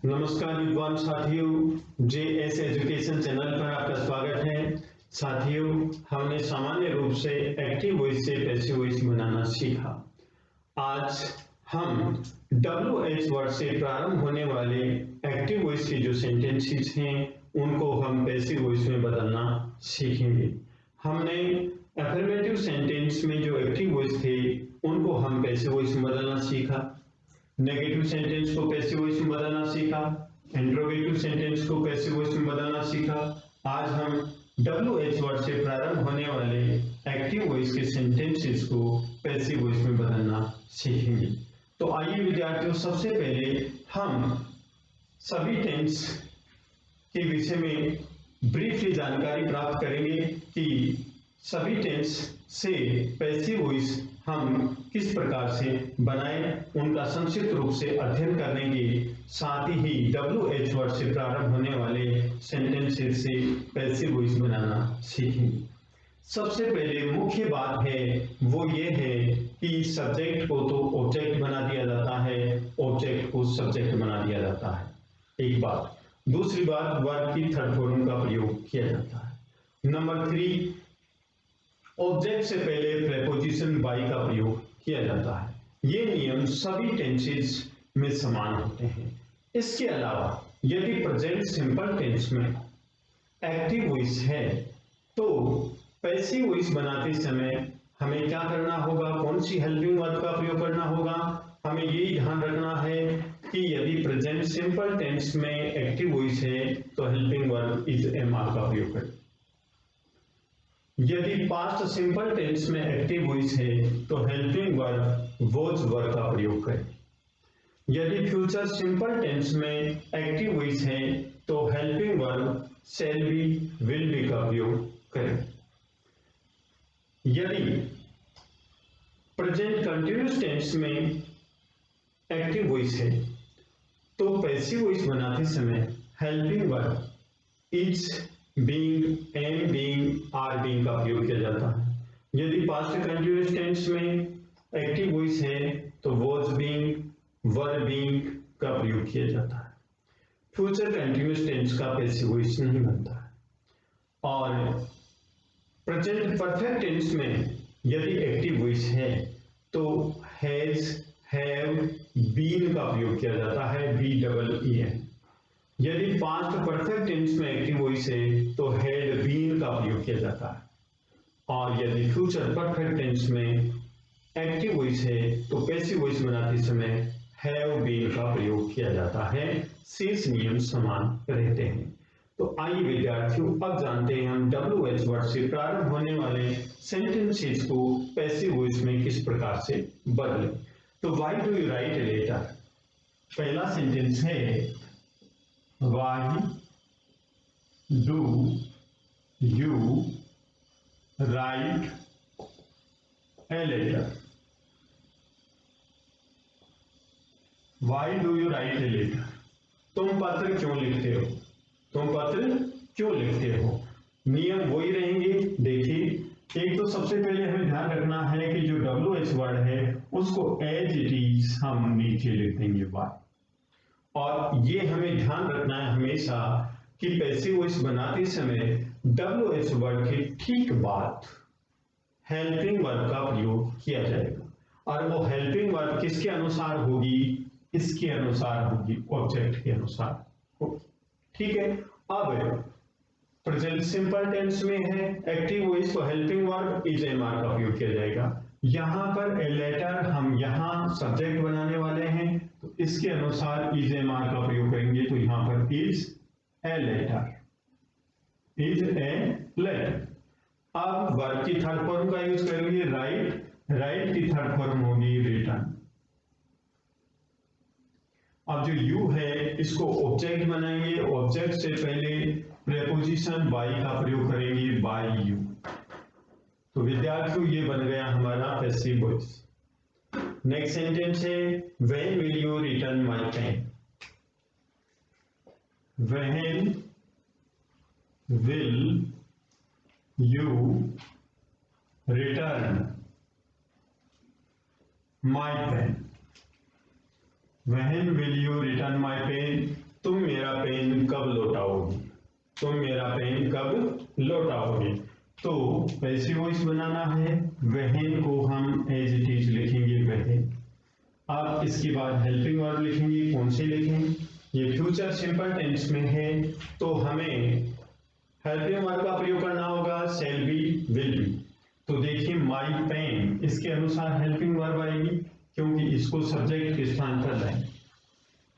नमस्कार विद्वान साथियों, जेएस एजुकेशन चैनल पर आपका स्वागत है। साथियों, हमने सामान्य रूप से एक्टिव वॉइस से पैसिव वॉइस बनाना सीखा। आज हम WH वर्ड से प्रारंभ होने वाले एक्टिव वॉइस के जो सेंटेंसेस हैं उनको हम पैसिव वॉइस में बदलना सीखेंगे। हमने अफर्मेटिव सेंटेंस में जो एक्टिव वॉइस थे उनको हम पैसिव वॉइस में बदलना सीखा। नेगेटिव सेंटेंस को पैसिव वॉइस में बदलना सीखा, इंट्रोगेटिव सेंटेंस को पैसिव वॉइस में बदलना सीखा। आज हम WH वर्ड से प्रारंभ होने वाले एक्टिव वॉइस के सेंटेंसेस को पैसिव वॉइस में बदलना सीखेंगे। तो आइए विद्यार्थियों, सबसे पहले हम सभी टेंस के विषय में ब्रीफली जानकारी प्राप्त करेंगे कि सभी टेंस से पैसिव वॉइस हम किस प्रकार से बनाएं, उनका संक्षिप्त रूप से अध्ययन करने के साथ ही WH वर्ड से प्रारंभ होने वाले सेंटेंसेस से पैसिव वॉइस बनाना सीखेंगे। सबसे पहले मुख्य बात है वो ये है कि सब्जेक्ट को तो ऑब्जेक्ट बना दिया जाता है, ऑब्जेक्ट को सब्जेक्ट बना दिया जाता है, एक बात। दूसरी बात, वर्ब की थर्ड फॉर्म का प्रयोग किया जाता है। नंबर 3, ऑब्जेक्ट से पहले प्रेपोजिशन बाय का प्रयोग किया जाता है। ये नियम सभी टेंसेस में समान होते हैं। इसके अलावा यदि प्रेजेंट सिंपल टेंस में एक्टिव वॉइस है तो पैसिव वॉइस बनाते समय हमें क्या करना होगा, कौन सी हेल्पिंग वर्ब का प्रयोग करना होगा। हमें यही ध्यान रखना है कि यदि प्रेजेंट सिंपल टेंस में एक्टिव वॉइस है तो helping verb is am are का प्रयोग करें। यदि पास्ट सिंपल टेंस में एक्टिव वॉइस है तो हेल्पिंग वर्ब वॉज वर का प्रयोग करें। यदि फ्यूचर सिंपल टेंस में एक्टिव वॉइस है तो helping verb shall be, will be का प्रयोग करें। यदि प्रेजेंट कंटीन्यूअस टेंस में एक्टिव वॉइस है तो पैसिव वॉइस बनाते समय helping verb is, being, am being, are being का प्रयोग किया जाता है। यदि पास्ट कंटीन्यूअस टेंस में एक्टिव वॉइस है तो वॉज बीइंग, वर बीइंग का प्रयोग किया जाता है। फ्यूचर कंटीन्यूअस टेंस का पैसिव वॉइस नहीं बनता है। और प्रेजेंट परफेक्ट टेंस में यदि एक्टिव वॉइस है तो हैज, हैव, बीन का प्रयोग किया जाता है, BEEN। यदि पास्ट परफेक्ट टेंस में एक्टिव वॉइस है तो हैड बीन का प्रयोग किया जाता है। और यदि फ्यूचर परफेक्ट टेंस में एक्टिव वॉइस है तो पैसिव वॉइस बनाते समय हैव बीन का प्रयोग किया जाता है। शेष नियम समान रहते हैं। तो आइए विद्यार्थियों, अब जानते हैं हम WH वर्ड से प्रारंभ होने वाले सेंटेंसेस को पैसिव वॉइस में किस प्रकार से बदलें। तो why do you write a letter, पहला सेंटेंस है Why do you write a letter? Why do you write a letter? तुम पत्र क्यों लिखते हो? तुम पत्र क्यों लिखते हो? नियम वही रहेंगे। देखिए, एक तो सबसे पहले हमें ध्यान रखना है कि जो WH वर्ड है उसको एज इट इज हम नीचे लिख देंगे बाय। और ये हमें ध्यान रखना है हमेशा कि पैसिव वॉइस बनाते समय WH वर्ड के ठीक बाद हेल्पिंग वर्ब का प्रयोग किया जाएगा। और वो हेल्पिंग वर्ब किसके अनुसार होगी? इसके अनुसार होगी, ऑब्जेक्ट के अनुसार होगी। ठीक है। अब प्रेजेंट सिंपल टेंस में है एक्टिव वॉइस तो helping verb is am are का प्रयोग किया जाएगा। यहां पर ए लेटर हम यहां सब्जेक्ट बनाने वाले हैं तो इसके अनुसार इज एम आर का प्रयोग करेंगे। तो यहां पर is a letter, is a letter. अब वर्ब की थर्ड फॉर्म का यूज करेंगे राइट, राइट की थर्ड फॉर्म होगी रिटन। अब जो यू है इसको ऑब्जेक्ट बनाएंगे, ऑब्जेक्ट से पहले प्रेपोजिशन बाय का प्रयोग करेंगे, बाय यू। तो विद्यार्थियों, ये बन गया हमारा पैसिव वॉइस। नेक्स्ट सेंटेंस है when will you return my pen. When will you return my pen. When will you return my pen? तुम मेरा पेन कब लौटाओगे, तुम मेरा पेन कब लौटाओगे। तो पैसिव वॉइस बनाना है, वहन को हम एज इट इज लिखेंगे वहन। अब इसके बाद हेल्पिंग वर्ब लिखेंगे, कौन से लिखें, ये फ्यूचर सिंपल टेंस में है तो हमें हेल्पिंग वर्ब का प्रयोग करना होगा शैल बी विल बी। तो देखिए माई पेन, इसके अनुसार हेल्पिंग वर्ब आएगी क्योंकि इसको सब्जेक्ट के स्थान पर लाएं।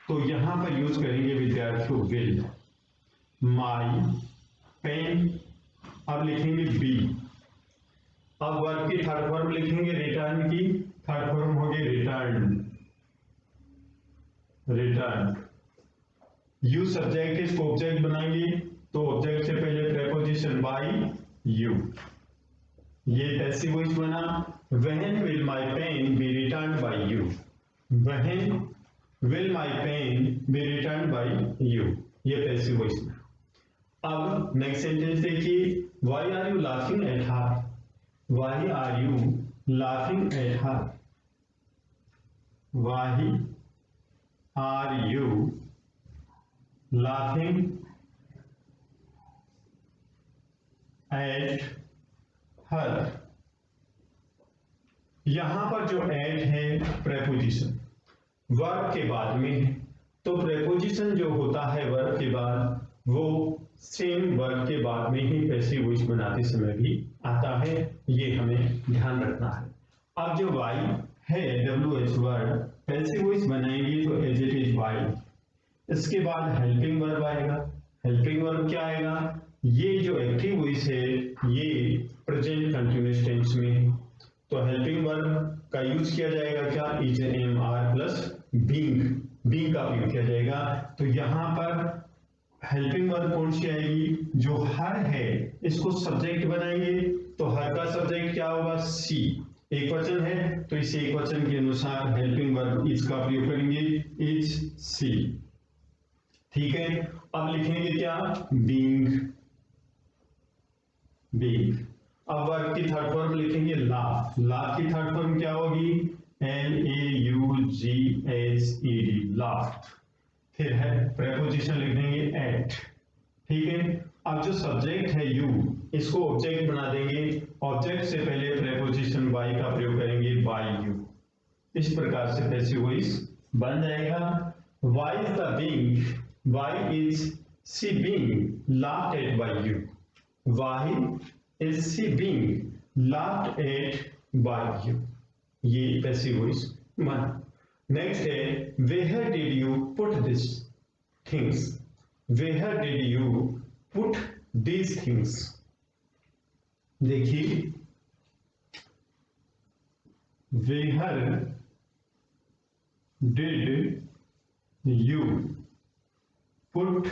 तो यहां पर यूज करेंगे विद्यार्थियों विल, माई पेन। अब लिखेंगे बी। अब वर्ब की थर्ड फॉर्म लिखेंगे रिटर्न की, थर्ड फॉर्म होगी रिटर्न, रिटर्न। यू सब्जेक्ट इसको ऑब्जेक्ट बनाएंगे तो ऑब्जेक्ट से पहले प्रेपोजिशन बाय यू, ये पैसिव वॉइस बना। When will my pen be return by you, when will my pen be return by you, ये पैसिव वॉइस बना। अब नेक्स्ट सेंटेंस देखिए, why are you laughing at her, why are you laughing at her, why are you laughing at हर। यहां पर जो eight है preposition verb के बाद में है, तो प्रेपोजिशन जो होता है वर्ब के बाद वो सेम वर्ब के बाद में ही पैसिव वॉइस बनाते समय भी आता है, ये हमें ध्यान रखना है। अब जो वाई है WH वर्ड पैसिव वॉइस बनाएंगे तो एज इट इज वाई। इसके बाद हेल्पिंग वर्ब आएगा, हेल्पिंग वर्ब क्या आएगा, ये जो एक्टिव वॉइस है ये प्रेजेंट कंटिन्यूअस टेंस में है तो हेल्पिंग वर्ब का यूज किया जाएगा क्या, is am are plus being, being का प्रयोग किया जाएगा। तो यहां पर हेल्पिंग वर्ब कौन सी आएगी, जो हर है इसको सब्जेक्ट बनाएंगे तो हर का सब्जेक्ट क्या होगा सी, एक वचन है तो इस एक वचन के अनुसार हेल्पिंग वर्ब इज का प्रयोग करेंगे, इज सी। ठीक है, अब लिखेंगे क्या, बीइंग, बीइंग। अब वर्ब की थर्ड फॉर्म लिखेंगे लाफ, लाफ की थर्ड फॉर्म क्या होगी, LAUGHED, लाफ। फिर है प्रेपोजिशन लिख देंगे एट। ठीक है, अब जो सब्जेक्ट है यू इसको ऑब्जेक्ट बना देंगे, ऑब्जेक्ट से पहले प्रेपोजिशन बाय का प्रयोग करेंगे बाय यू। इस प्रकार से पैसिव वॉइस बन जाएगा। Why is the being, why is she being laughed at by you, why is she being laughed at by you, ये पैसिव वॉइस बना। नेक्स्ट है where did you put this things, where did you put these things. देखिए where did you put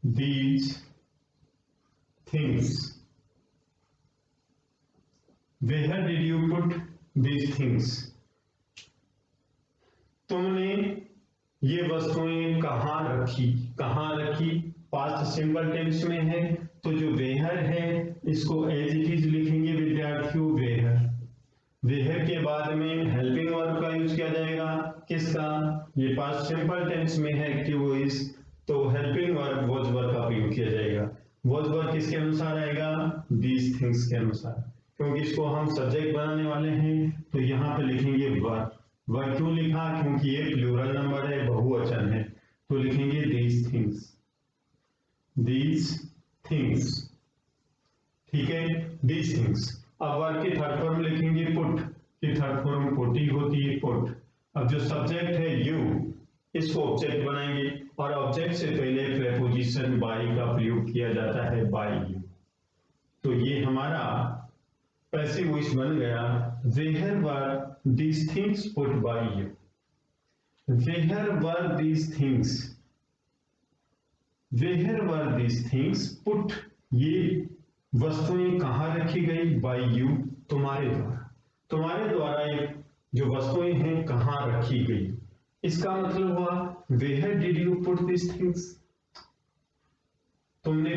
these things, where did you put these things, तुमने ये वस्तुएं कहां रखी, कहां रखी, पास्ट सिंपल टेंस में है तो जो वेयर है इसको एज इट इज लिखेंगे विद्यार्थियों वेयर। वेयर के बाद में हेल्पिंग वर्ब का यूज किया जाएगा, किसका, ये पास्ट सिंपल टेंस में है एक्टिव वॉइस तो हेल्पिंग वर्ब वाज वर्ब का प्रयोग किया जाएगा। वाज वर्ब किसके अनुसार आएगा, दीज थिंग्स के अनुसार, क्योंकि इसको हम सब्जेक्ट बनाने वाले हैं तो यहां पे लिखेंगे वर्ब। वर्ब क्यों लिखा, क्योंकि ये प्लूरल नंबर है, बहुवचन है तो लिखेंगे दीज थिंग्स, दीज थिंग्स। ठीक है, दीज थिंग्स। अब वर्ब की थर्ड फॉर्म लिखेंगे पुट, की थर्ड फॉर्म पुट ही होती है पुट। अब जो सब्जेक्ट है यू इसको ऑब्जेक्ट बनाएंगे और ऑब्जेक्ट से पहले प्रेपोजिशन बाय का प्रयोग किया जाता है बाय यू, तो ये हमारा पैसिव वॉइस बन गया where were these things put by you, where were these things, where were these things put, ये वस्तुएं कहां रखी गई by you, तुम्हारे द्वारा, तुम्हारे द्वारा ये जो वस्तुएं हैं कहां रखी गई। इसका मतलब हुआ where did you put these things, तुमने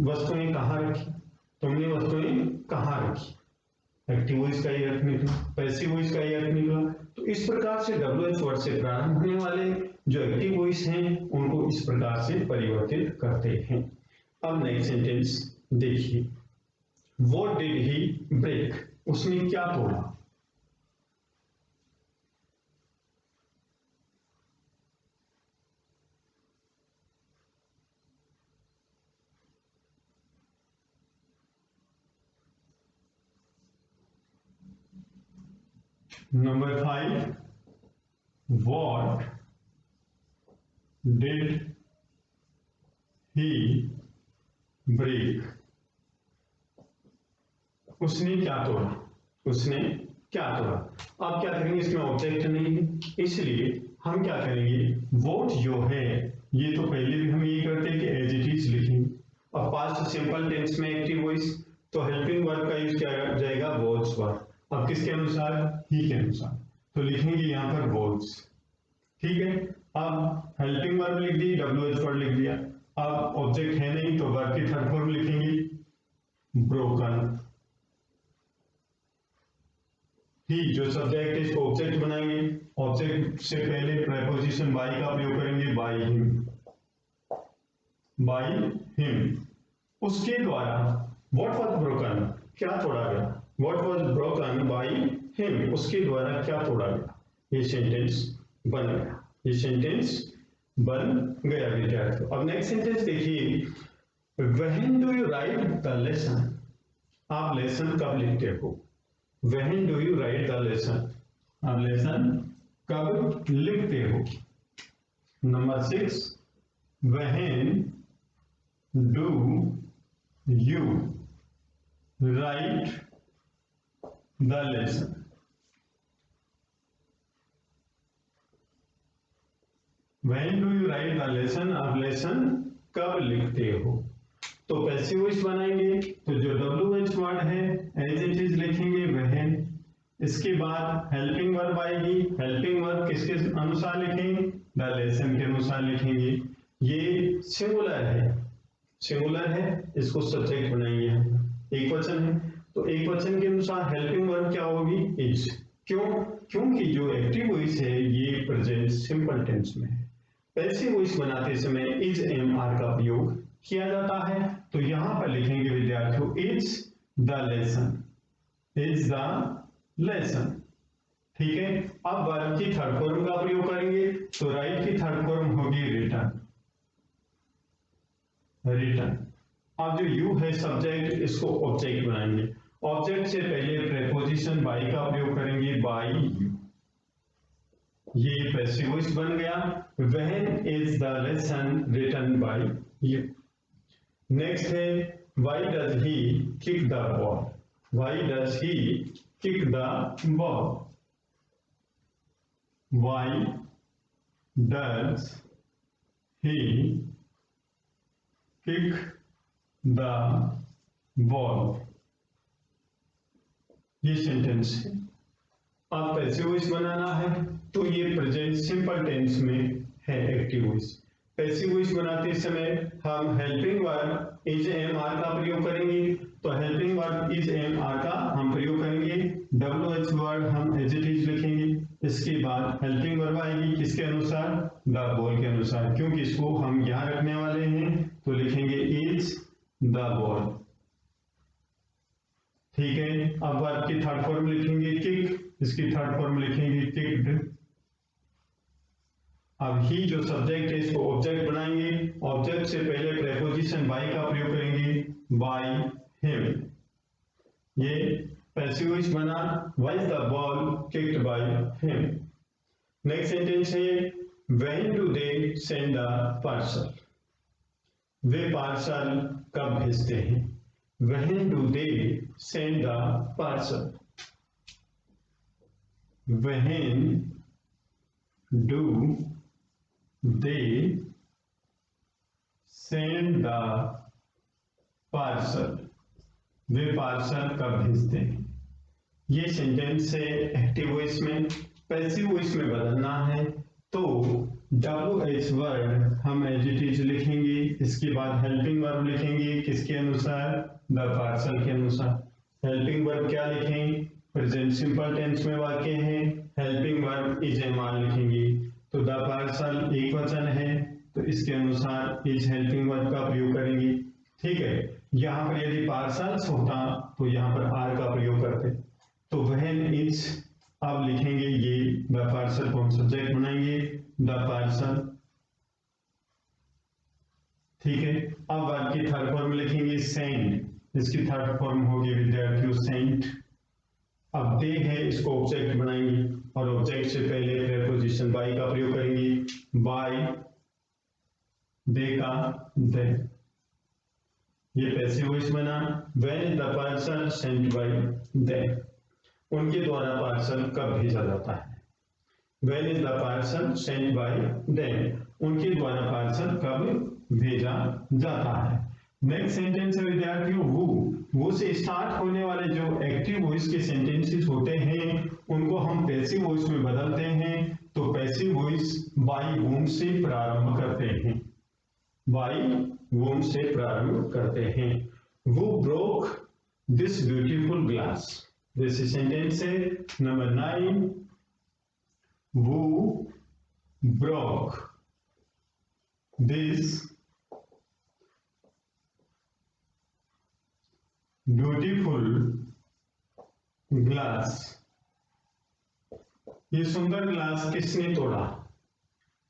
वस्तुएं कहां रखी, तुमने वस्तुएं कहां रखी। एक्टिव वॉइस का ही अर्थ निकला, पैसिव वॉइस का ही अर्थ निकला। तो इस प्रकार से WH वर्ड से प्रारंभ होने वाले जो एक्टिव वॉइस हैं उनको इस प्रकार से परिवर्तित करते हैं। अब नेक्स्ट सेंटेंस देखिए, व्हाट डिड ही ब्रेक, उसने क्या तोड़ा। Number 5, what did he break? उसने क्या तोड़ा, उसने क्या तोड़ा। अब क्या करेंगे, इसमें ऑब्जेक्ट नहीं है, इसलिए हम क्या करेंगे, वोट जो है ये तो पहले भी हम ये करते हैं कि एज इट इज लिखेंगे। और पास्ट सिंपल टेंस में एक्टिव वॉइस तो हेल्पिंग वर्ब का यूज किया जाएगा वॉज वर्ब। अब किसके अनुसार, ही के अनुसार, तो लिखेंगे यहाँ पर वॉज। ठीक है, अब हेल्पिंग वर्ब लिख दी, WH वर्ड लिख दिया। अब ऑब्जेक्ट है नहीं तो वर्ब की थर्ड फॉर्म लिखेंगे ब्रोकन। ही जो सब्जेक्ट है इसको ऑब्जेक्ट बनाएंगे, ऑब्जेक्ट से पहले प्रेपोजिशन बाय का प्रयोग करेंगे, बाय हिम, बाय हिम। उसके द्वारा व्हाट वाज ब्रोकन, क्या तोड़ा गया, what was broken by him, उसके द्वारा क्या तोड़ा गया। ये सेंटेंस बन गया, ये सेंटेंस बन गया विद्यार्थियों। अब नेक्स्ट सेंटेंस देखिए, when do you right the lesson, आप लेसन कब लिखते हो। When do you right the lesson, आप लेसन कब लिखते हो। Number 6, when do you right the lesson, when do you right the lesson, आप लेसन कब लिखते हो। तो पैसिव वॉइस बनाएंगे तो जो WH वर्ड है एज इट इज लिखेंगे व्हेन। इसके बाद हेल्पिंग वर्ब आएगी, हेल्पिंग वर्ब किसके अनुसार लिखेंगे, द लेसन के अनुसार लिखेंगे। ये सिंगुलर है, सिंगुलर है, इसको सब्जेक्ट बनाएंगे हम, एक वचन है तो एक वचन के अनुसार हेल्पिंग वर्ब क्या होगी, इज। क्यों, क्योंकि जो एक्टिव वॉइस है ये प्रेजेंट सिंपल टेंस में है। पैसिव वॉइस बनाते समय इज MR का प्रयोग किया जाता है, तो यहां पर लिखेंगे विद्यार्थियों is the lesson, is the lesson. ठीक है, अब वर्ब की थर्ड फॉर्म का प्रयोग करेंगे तो राइट की थर्ड फॉर्म होगी रिटर्न, रिटर्न। अब जो यू है सब्जेक्ट, इसको ऑब्जेक्ट बनाएंगे, ऑब्जेक्ट से पहले प्रेपोजिशन बाय का प्रयोग करेंगे, बाय यू। ये पैसिव वॉइस बन गया, when is the lesson written by you. Next है, why does he kick the ball, why does he kick the ball, why does he kick the ball. ये sentence है। अब passive voice बनाना है तो ये present simple tense में है active voice. Passive voice बनाते समय हम हेल्पिंग वर्ब इज MR का प्रयोग करेंगे, तो हेल्पिंग वर्ब इज MR का हम प्रयोग करेंगे, WH वर्ड हम एज इट इज लिखेंगे। इसके बाद हेल्पिंग वर्ब आएगी किसके अनुसार, द बॉल के अनुसार, क्योंकि इसको हम यहां रखने वाले हैं तो लिखेंगे इज द बॉल। ठीक है, अब वर्ब की थर्ड फॉर्म लिखेंगे किक, इसकी थर्ड फॉर्म लिखेंगे किक्ड। अब ही जो सब्जेक्ट है इसको ऑब्जेक्ट बनाएंगे, ऑब्जेक्ट से पहले प्रेपोजिशन बाय का प्रयोग करेंगे, बाय हिम। ये पैसिव वॉइस बना, why is the ball kicked by him. Next sentence है, when do they send the parcel, वे पार्सल कब भेजते हैं। When do they send the parcel, when do they send the parcel, वे parcel कब भेजते हैं। ये सेंटेंस है एक्टिव वॉइस में। पैसिव वॉइस में बदलना है तो WH वर्ड हम एज इट इज लिखेंगे, इसके बाद हेल्पिंग वर्ब लिखेंगे किसके अनुसार, द पार्सल के अनुसार। हेल्पिंग वर्ब क्या लिखें? प्रेजेंट सिंपल टेंस में वाक्य है, helping verb is am are लिखेंगे। तो द पार्सल एक वचन है, तो इसके अनुसार इज हेल्पिंग वर्ब का प्रयोग करेंगे। ठीक है, यहाँ पर यदि पार्सल्स होता तो यहाँ पर आर का प्रयोग करते। तो व्हेन इज अब लिखेंगे ये द पार्सल को हम सब्जेक्ट बनाएंगे, द पार्सल। ठीक है, अब वर्ब की थर्ड फॉर्म लिखेंगे सेंड, इसकी थर्ड फॉर्म होगी विद्यार्थियों सेंट। अब दे है, इसको ऑब्जेक्ट बनाएंगे और ऑब्जेक्ट से पहले प्रीपोजिशन बाय का प्रयोग करेंगे, बाय दे का दे। ये पैसिव वॉइस बना, when is the parcel sent by they, उनके द्वारा पार्सल कब भेजा जाता है। When is the parcel sent by them, उनके द्वारा पार्सल कब भेजा जाता है। नेक्स्ट सेंटेंस है विद्यार्थियों वो से स्टार्ट होने वाले जो एक्टिव वॉइस के सेंटेंसेस होते हैं उनको हम पैसिव वॉइस में बदलते हैं। तो पैसिव वॉइस बाय वूम से प्रारंभ करते हैं, बाय वूम से प्रारंभ करते हैं। वो broke this beautiful glass, this sentence है नंबर 9। वो ब्रोक दिस ब्यूटीफुल ग्लास, ये सुंदर ग्लास किसने तोड़ा?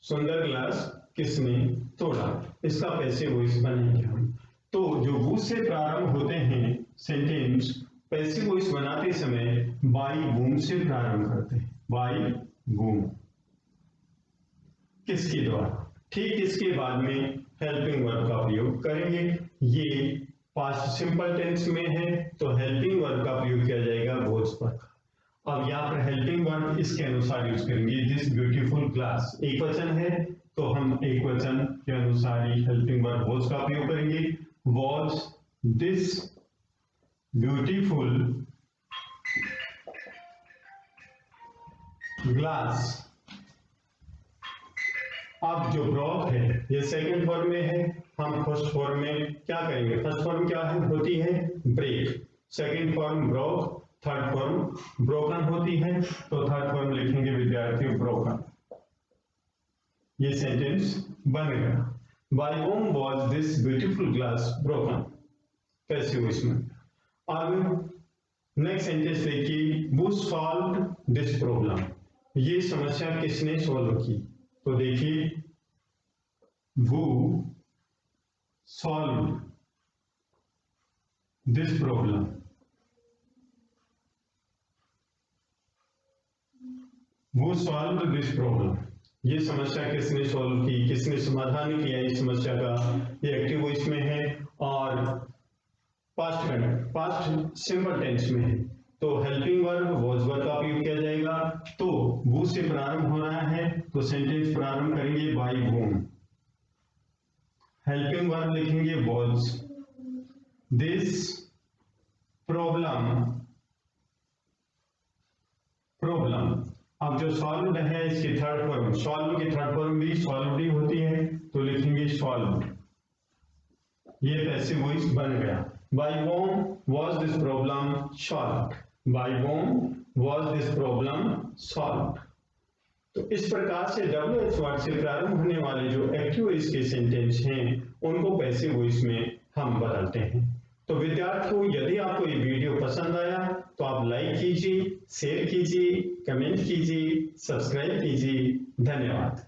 सुंदर ग्लास किसने तोड़ा, इसका पैसिव वॉइस बनाएंगे हम। तो जो वो से प्रारंभ होते हैं सेंटेंस पैसिव वॉइस बनाते समय बाय वूम से प्रारंभ करते हैं, बाय वूम, किसके द्वारा। ठीक इसके बाद में हेल्पिंग वर्ब का प्रयोग करेंगे। ये पास्ट सिंपल टेंस में है तो हेल्पिंग वर्ब का प्रयोग किया जाएगा वॉज पर। अब यहाँ पर हेल्पिंग वर्ब इसके अनुसार यूज करेंगे, दिस ब्यूटीफुल ग्लास एक वचन है तो हम एक वचन के अनुसार ही हेल्पिंग वर्ब वॉज का प्रयोग करेंगे, वॉज दिस ब्यूटीफुल ग्लास। अब जो ब्रोक है ये सेकंड फॉर्म में है, हम फर्स्ट फॉर्म में क्या करेंगे? फर्स्ट फॉर्म क्या है होती है break, second form broke, third form broken होती है। तो थर्ड फॉर्म लिखेंगे विद्यार्थियों ब्रोकन। ये सेंटेंस बन गया, by whom was this beautiful glass broken, passive voice में। अब नेक्स्ट सेंटेंस देखिए, वो सॉल्व्ड दिस प्रॉब्लम, ये समस्या किसने सॉल्व की? तो देखिए वो सॉल्व दिस प्रॉब्लम, वो सॉल्व दिस प्रॉब्लम, ये समस्या किसने सॉल्व की, किसने समाधान किया इस समस्या का, ये एक्टिव वॉइस में है और पास्ट सिंपल टेंस में है। तो हेल्पिंग वर्ब वॉज वर्ब का प्रयोग किया जाएगा। तो वो से प्रारंभ हो रहा है तो सेंटेंस प्रारंभ करेंगे बाय वूम, हेल्पिंग वर्ब लिखेंगे वॉज दिस प्रॉब्लम। अब जो सॉल्व्ड है इसकी थर्ड फॉर्म, सॉल्व की थर्ड फॉर्म भी सॉल्व्ड ही होती है तो लिखेंगे सॉल्व्ड, ये पैसिव वॉइस बन गया। By whom was this problem solved, by whom was this problem solved। तो इस प्रकार से WH वर्ड से प्रारंभ होने वाले जो एक्टिव वॉइस के सेंटेंस हैं उनको पैसिव वॉइस में हम बदलते हैं। तो विद्यार्थियों यदि आपको ये वीडियो पसंद आया तो आप लाइक कीजिए, शेयर कीजिए, कमेंट कीजिए, सब्सक्राइब कीजिए। धन्यवाद।